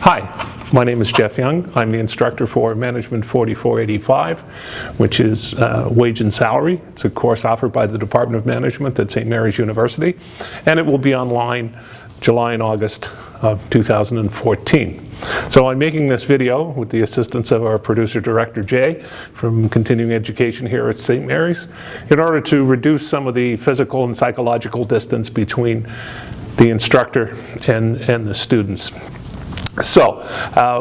Hi, my name is Jeff Young. I'm the instructor for Management 4485, which is wage and salary. It's a course offered by the Department of Management at St. Mary's University, and it will be online July and August of 2014. So I'm making this video with the assistance of our producer director Jay from Continuing Education here at St. Mary's in order to reduce some of the physical and psychological distance between the instructor and the students. So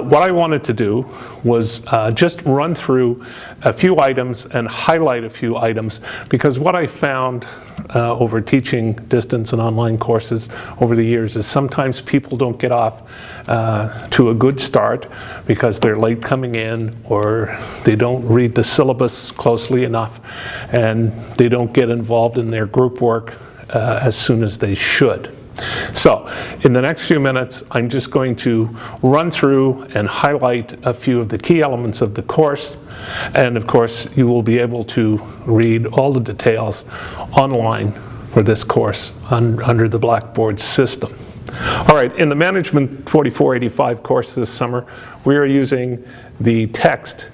what I wanted to do was just run through a few items and highlight a few items, because what I found over teaching distance and online courses over the years is sometimes people don't get off to a good start because they're late coming in, or they don't read the syllabus closely enough, and they don't get involved in their group work as soon as they should. So, in the next few minutes, I'm just going to run through and highlight a few of the key elements of the course, and of course, you will be able to read all the details online for this course under the Blackboard system. All right, in the Management 4485 course this summer, we are using the text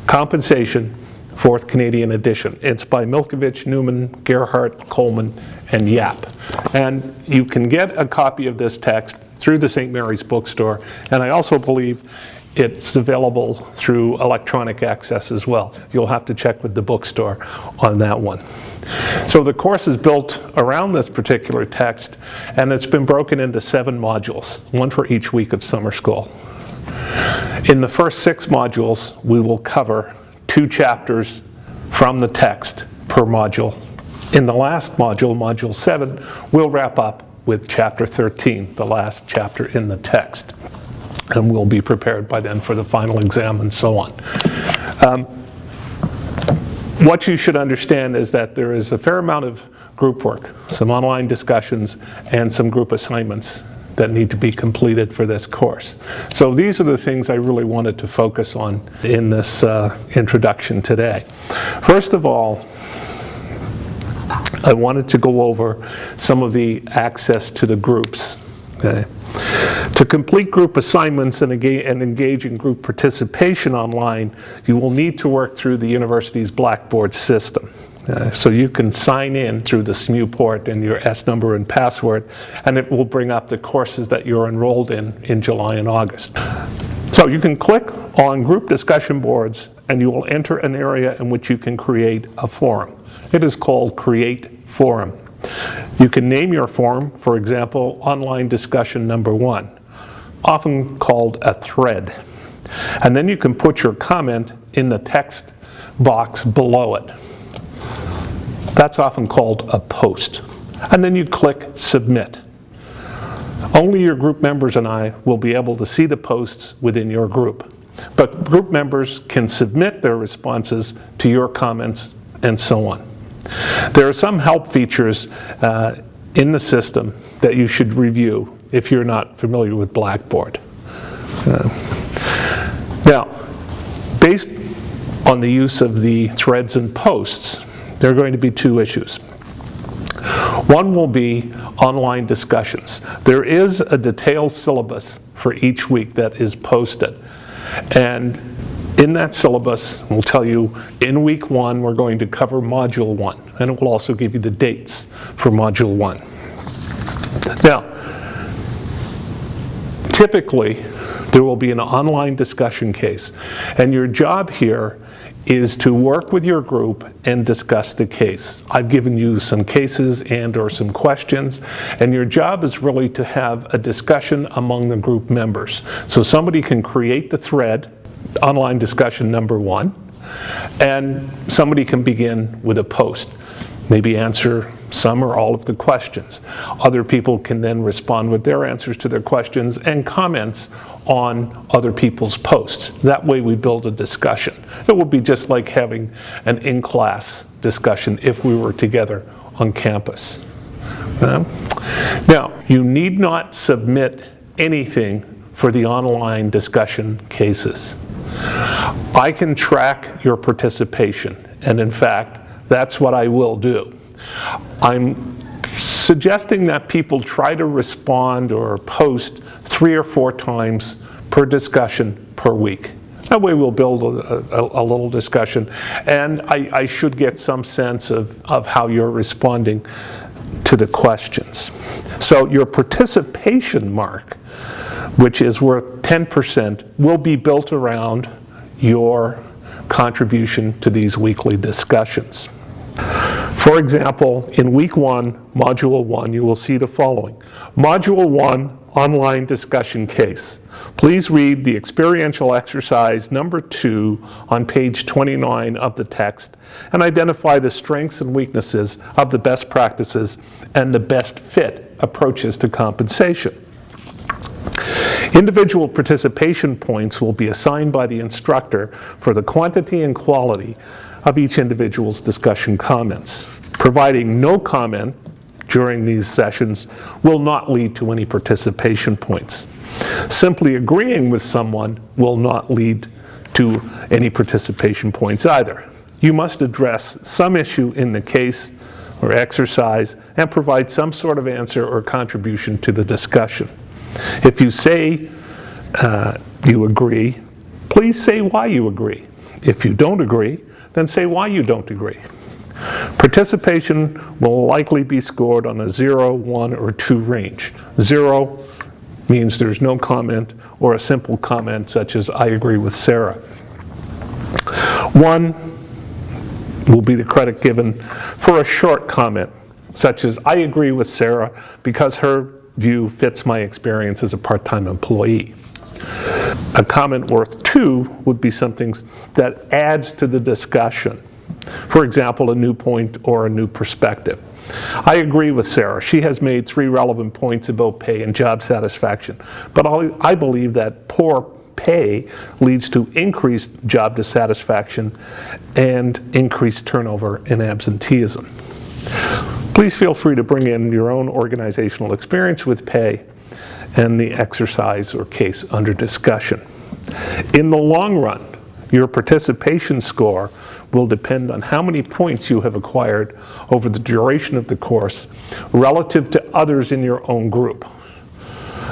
Compensation, 4th Canadian edition. It's by Milkovich, Newman, Gerhardt, Coleman, and Yap. And you can get a copy of this text through the St. Mary's bookstore, and I also believe it's available through electronic access as well. You'll have to check with the bookstore on that one. So the course is built around this particular text, and it's been broken into 7 modules, one for each week of summer school. In the first 6 modules, we will cover 2 chapters from the text per module. In the last module, Module 7, we'll wrap up with Chapter 13, the last chapter in the text. And we'll be prepared by then for the final exam and so on. What you should understand is that there is a fair amount of group work, some online discussions, and some group assignments that need to be completed for this course. So these are the things I really wanted to focus on in this introduction today. First of all, I wanted to go over some of the access to the groups. Okay? To complete group assignments and engage in group participation online, you will need to work through the university's Blackboard system. So you can sign in through the SMU port and your S number and password, and it will bring up the courses that you're enrolled in July and August. So you can click on group discussion boards, and you will enter an area in which you can create a forum. It is called Create Forum. You can name your forum, for example, Online Discussion Number 1, often called a thread. And then you can put your comment in the text box below it. That's often called a post. And then you click Submit. Only your group members and I will be able to see the posts within your group. But group members can submit their responses to your comments and so on. There are some help features in the system that you should review if you're not familiar with Blackboard. Now, based on the use of the threads and posts, there are going to be 2 issues. One will be online discussions. There is a detailed syllabus for each week that is posted. And in that syllabus, we'll tell you in week 1, we're going to cover Module 1. And it will also give you the dates for Module 1. Now, typically, there will be an online discussion case. And your job here is to work with your group and discuss the case. I've given you some cases and/or some questions, and your job is really to have a discussion among the group members. So somebody can create the thread, Online Discussion Number 1, and somebody can begin with a post, maybe answer some or all of the questions. Other people can then respond with their answers to their questions and comments on other people's posts. That way we build a discussion. It will be just like having an in-class discussion if we were together on campus. Now, you need not submit anything for the online discussion cases. I can track your participation, and in fact, that's what I will do. I'm suggesting that people try to respond or post 3 or 4 times per discussion per week. That way we'll build a little discussion, and I should get some sense of how you're responding to the questions. So your participation mark, which is worth 10%, will be built around your contribution to these weekly discussions. For example, in week 1, module 1, you will see the following. Module 1, online discussion case. Please read the experiential exercise number 2 on page 29 of the text and identify the strengths and weaknesses of the best practices and the best fit approaches to compensation. Individual participation points will be assigned by the instructor for the quantity and quality of each individual's discussion comments. Providing no comment during these sessions will not lead to any participation points. Simply agreeing with someone will not lead to any participation points either. You must address some issue in the case or exercise and provide some sort of answer or contribution to the discussion. If you say you agree, please say why you agree. If you don't agree, then say why you don't agree. Participation will likely be scored on a 0, 1, or 2 range. 0 means there's no comment, or a simple comment such as, I agree with Sarah. 1 will be the credit given for a short comment, such as, I agree with Sarah because her view fits my experience as a part-time employee. A comment worth 2 would be something that adds to the discussion. For example, a new point or a new perspective. I agree with Sarah. She has made 3 relevant points about pay and job satisfaction, but I believe that poor pay leads to increased job dissatisfaction and increased turnover and absenteeism. Please feel free to bring in your own organizational experience with pay and the exercise or case under discussion. In the long run, your participation score will depend on how many points you have acquired over the duration of the course relative to others in your own group.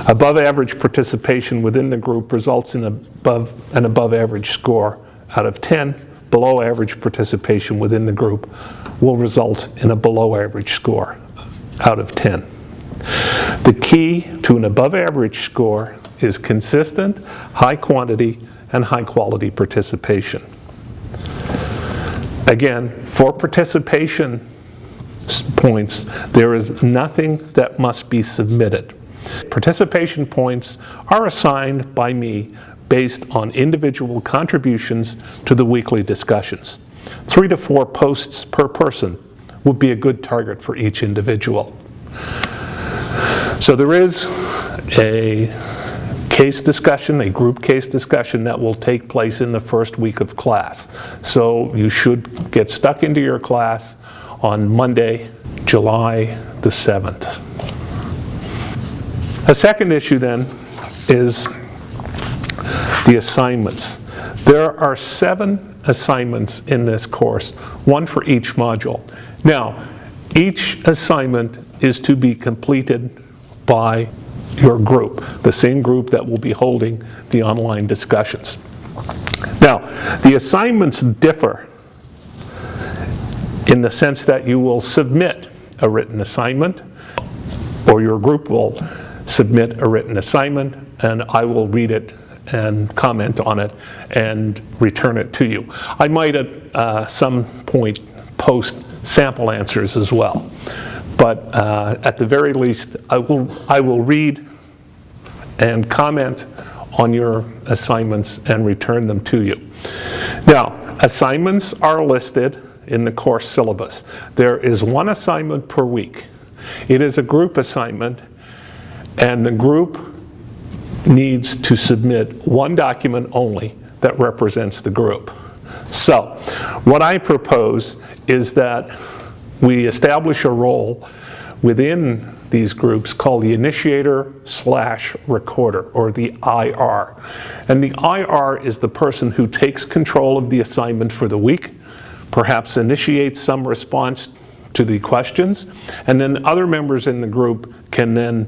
Above average participation within the group results in an above average score out of 10. Below average participation within the group will result in a below average score out of 10. The key to an above average score is consistent, high quantity, and high quality participation. Again, for participation points, there is nothing that must be submitted. Participation points are assigned by me based on individual contributions to the weekly discussions. 3 to 4 posts per person would be a good target for each individual. So there is a case discussion, a group case discussion that will take place in the first week of class. So you should get stuck into your class on Monday, July the 7th. A second issue then is the assignments. There are 7 assignments in this course, 1 for each module. Now, each assignment is to be completed by your group, the same group that will be holding the online discussions. Now, the assignments differ in the sense that you will submit a written assignment, or your group will submit a written assignment, and I will read it and comment on it and return it to you. I might at some point post sample answers as well. But at the very least, I will read and comment on your assignments and return them to you. Now, assignments are listed in the course syllabus. There is 1 assignment per week. It is a group assignment, and the group needs to submit 1 document only that represents the group. So, what I propose is that we establish a role within these groups called the initiator/recorder, or the IR. And the IR is the person who takes control of the assignment for the week, perhaps initiates some response to the questions, and then other members in the group can then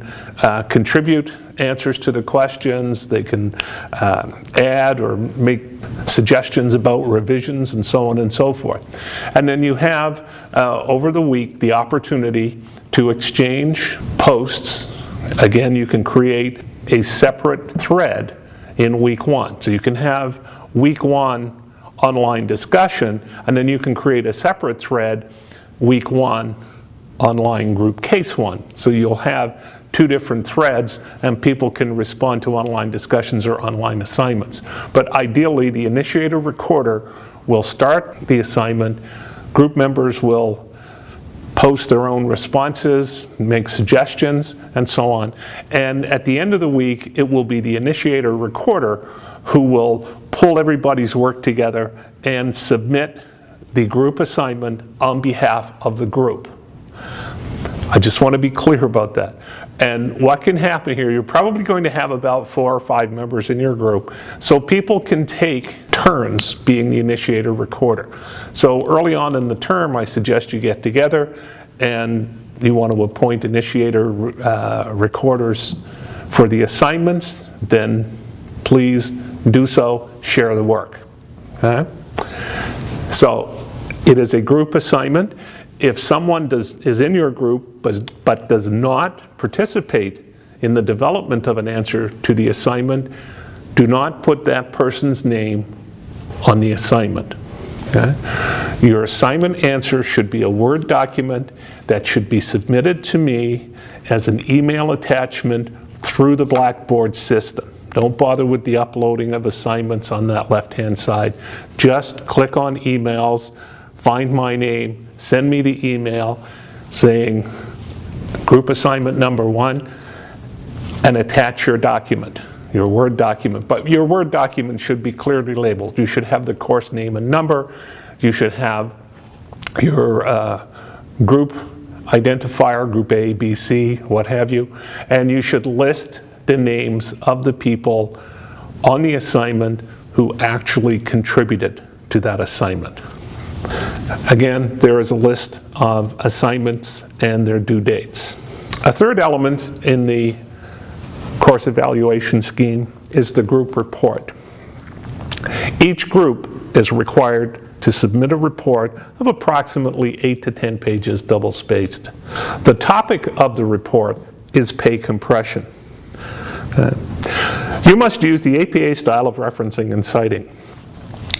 contribute answers to the questions. They can add or make suggestions about revisions and so on and so forth. And then you have, over the week, the opportunity to exchange posts. Again, you can create a separate thread in week 1. So you can have week 1 online discussion, and then you can create a separate thread, week 1 online group case 1. So you'll have 2 different threads, and people can respond to online discussions or online assignments. But ideally, the initiator recorder will start the assignment, group members will post their own responses, make suggestions, and so on. And at the end of the week, it will be the initiator recorder who will pull everybody's work together and submit the group assignment on behalf of the group. I just want to be clear about that. And what can happen here, you're probably going to have about 4 or 5 members in your group, so people can take turns being the initiator recorder. So early on in the term, I suggest you get together and you want to appoint initiator recorders for the assignments, then please do so, share the work. Okay? So it is a group assignment. If someone is in your group but does not participate in the development of an answer to the assignment, do not put that person's name on the assignment. Okay? Your assignment answer should be a Word document that should be submitted to me as an email attachment through the Blackboard system. Don't bother with the uploading of assignments on that left-hand side. Just click on emails, find my name, send me the email saying group assignment number 1, and attach your document, your Word document. But your Word document should be clearly labeled. You should have the course name and number. You should have your group identifier, group A, B, C, what have you, and you should list the names of the people on the assignment who actually contributed to that assignment. Again, there is a list of assignments and their due dates. A third element in the course evaluation scheme is the group report. Each group is required to submit a report of approximately 8 to 10 pages, double-spaced. The topic of the report is pay compression. You must use the APA style of referencing and citing.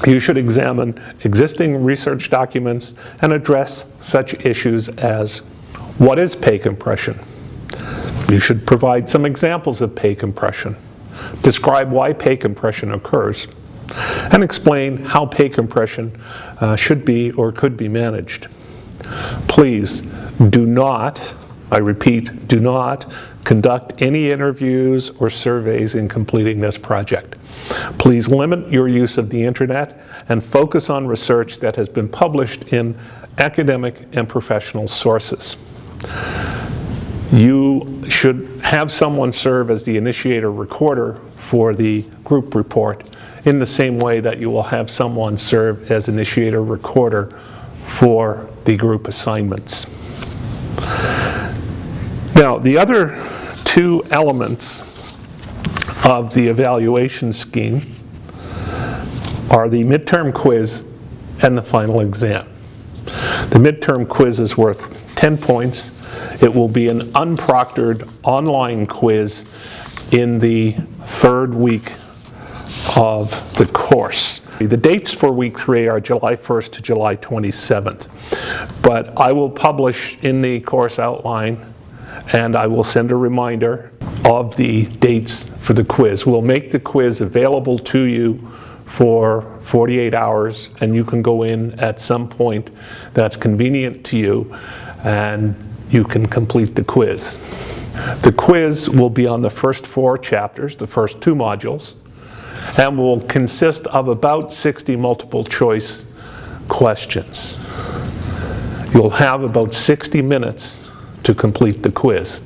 You should examine existing research documents and address such issues as, what is pay compression? You should provide some examples of pay compression. Describe why pay compression occurs, and explain how pay compression should be or could be managed. Please do not, I repeat, do not conduct any interviews or surveys in completing this project. Please limit your use of the internet and focus on research that has been published in academic and professional sources. You should have someone serve as the initiator recorder for the group report in the same way that you will have someone serve as initiator recorder for the group assignments. Now, the other 2 elements of the evaluation scheme are the midterm quiz and the final exam. The midterm quiz is worth 10 points. It will be an unproctored online quiz in the 3rd week of the course. The dates for week 3 are July 1st to July 27th. But I will publish in the course outline, and I will send a reminder of the dates for the quiz. We'll make the quiz available to you for 48 hours, and you can go in at some point that's convenient to you, and you can complete the quiz. The quiz will be on the first 4 chapters, the first 2 modules, and will consist of about 60 multiple choice questions. You'll have about 60 minutes to complete the quiz.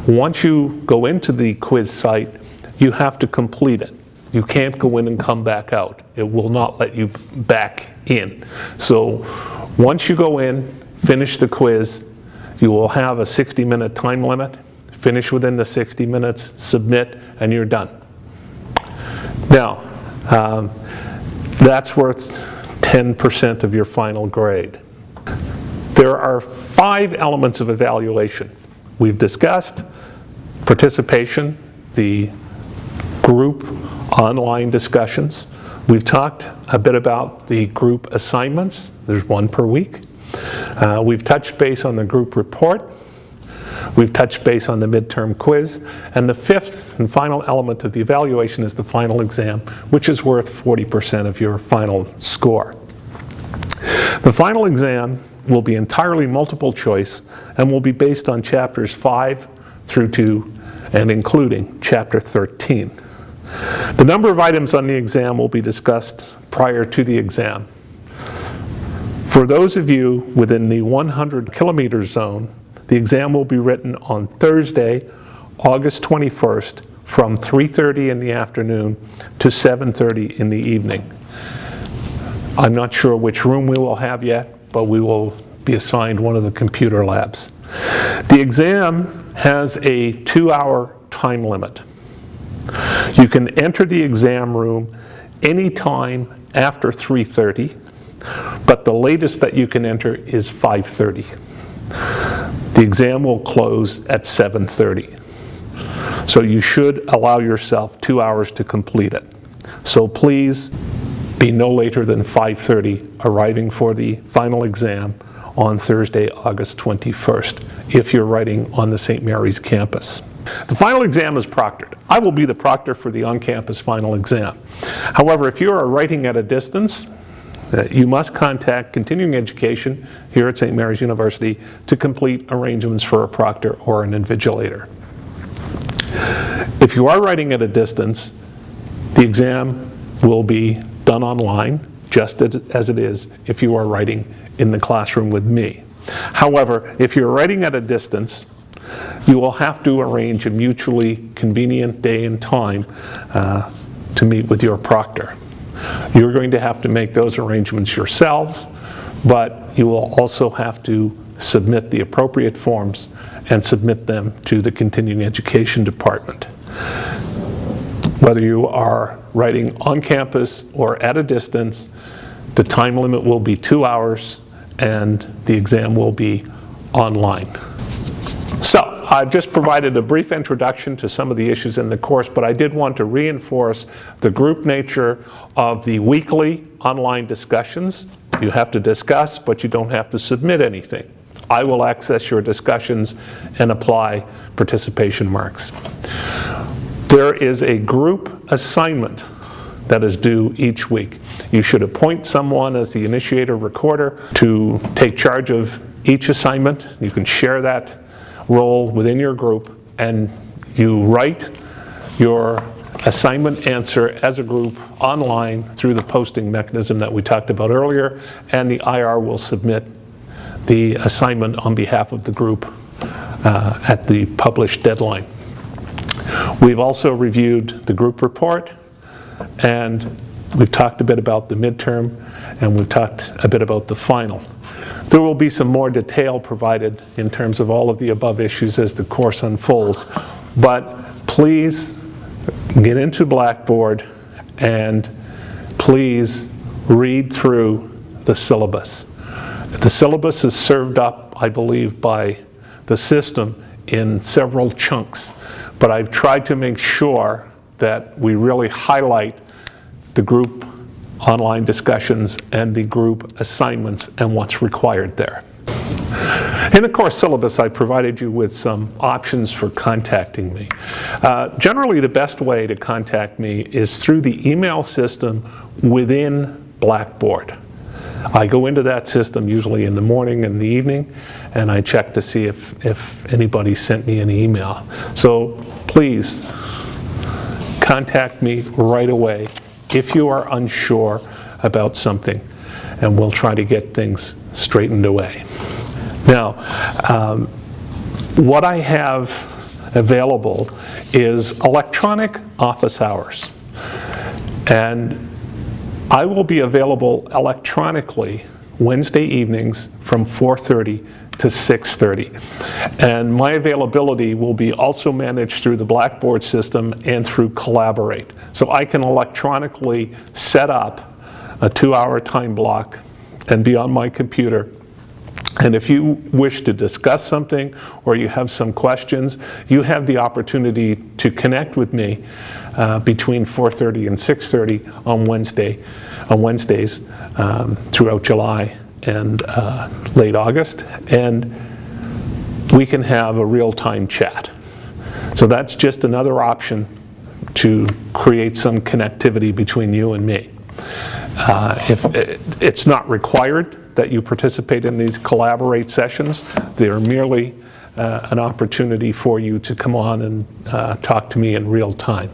Once you go into the quiz site, you have to complete it. You can't go in and come back out. It will not let you back in. So once you go in, finish the quiz. You will have a 60-minute time limit. Finish within the 60 minutes, submit, and you're done. Now, that's worth 10% of your final grade. There are 5 elements of evaluation. We've discussed participation, the group online discussions. We've talked a bit about the group assignments. There's 1 per week. We've touched base on the group report. We've touched base on the midterm quiz. And the 5th and final element of the evaluation is the final exam, which is worth 40% of your final score. The final exam will be entirely multiple choice and will be based on chapters 5 through to and including chapter 13. The number of items on the exam will be discussed prior to the exam. For those of you within the 100 kilometer zone, the exam will be written on Thursday, August 21st from 3:30 in the afternoon to 7:30 in the evening. I'm not sure which room we will have yet, but we will be assigned one of the computer labs. The exam has a 2-hour time limit. You can enter the exam room anytime after 3:30, but the latest that you can enter is 5:30. The exam will close at 7:30. So you should allow yourself 2 hours to complete it. So please be no later than 5:30 arriving for the final exam on Thursday, August 21st, if you're writing on the St. Mary's campus. The final exam is proctored. I will be the proctor for the on-campus final exam. However, if you are writing at a distance, you must contact Continuing Education here at St. Mary's University to complete arrangements for a proctor or an invigilator. If you are writing at a distance, the exam will be done online, just as it is if you are writing in the classroom with me. However, if you're writing at a distance, you will have to arrange a mutually convenient day and time to meet with your proctor. You're going to have to make those arrangements yourselves, but you will also have to submit the appropriate forms and submit them to the Continuing Education Department. Whether you are writing on campus or at a distance, the time limit will be 2 hours and the exam will be online. So, I've just provided a brief introduction to some of the issues in the course, but I did want to reinforce the group nature of the weekly online discussions. You have to discuss, but you don't have to submit anything. I will access your discussions and apply participation marks. There is a group assignment that is due each week. You should appoint someone as the initiator recorder to take charge of each assignment. You can share that role within your group, and you write your assignment answer as a group online through the posting mechanism that we talked about earlier, and the IR will submit the assignment on behalf of the group at the published deadline. We've also reviewed the group report, and we've talked a bit about the midterm, and we've talked a bit about the final. There will be some more detail provided in terms of all of the above issues as the course unfolds, but please get into Blackboard and please read through the syllabus. The syllabus is served up, I believe, by the system in several chunks, but I've tried to make sure that we really highlight the group online discussions and the group assignments and what's required there. In the course syllabus, I provided you with some options for contacting me. Generally, the best way to contact me is through the email system within Blackboard. I go into that system usually in the morning and the evening, and I check to see if anybody sent me an email. So please contact me right away if you are unsure about something, and we'll try to get things straightened away. Now, what I have available is electronic office hours, and I will be available electronically Wednesday evenings from 4:30 to 6:30. And my availability will be also managed through the Blackboard system and through Collaborate. So I can electronically set up a 2-hour time block and be on my computer. And if you wish to discuss something or you have some questions, you have the opportunity to connect with me between 4:30 and 6:30 on Wednesdays throughout July and late August, and we can have a real-time chat. So that's just another option to create some connectivity between you and me. If it's not required that you participate in these Collaborate sessions, they're merely an opportunity for you to come on and talk to me in real time.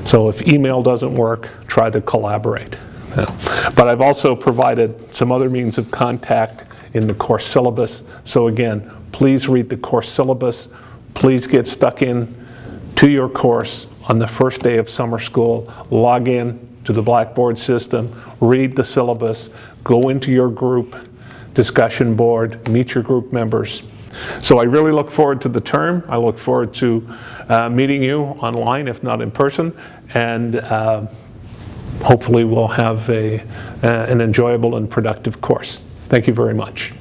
So if email doesn't work, try to Collaborate. But I've also provided some other means of contact in the course syllabus. So again, please read the course syllabus. Please get stuck in to your course on the first day of summer school. Log in to the Blackboard system, read the syllabus, go into your group discussion board, meet your group members. So I really look forward to the term. I look forward to meeting you online, if not in person, and hopefully we'll have an enjoyable and productive course. Thank you very much.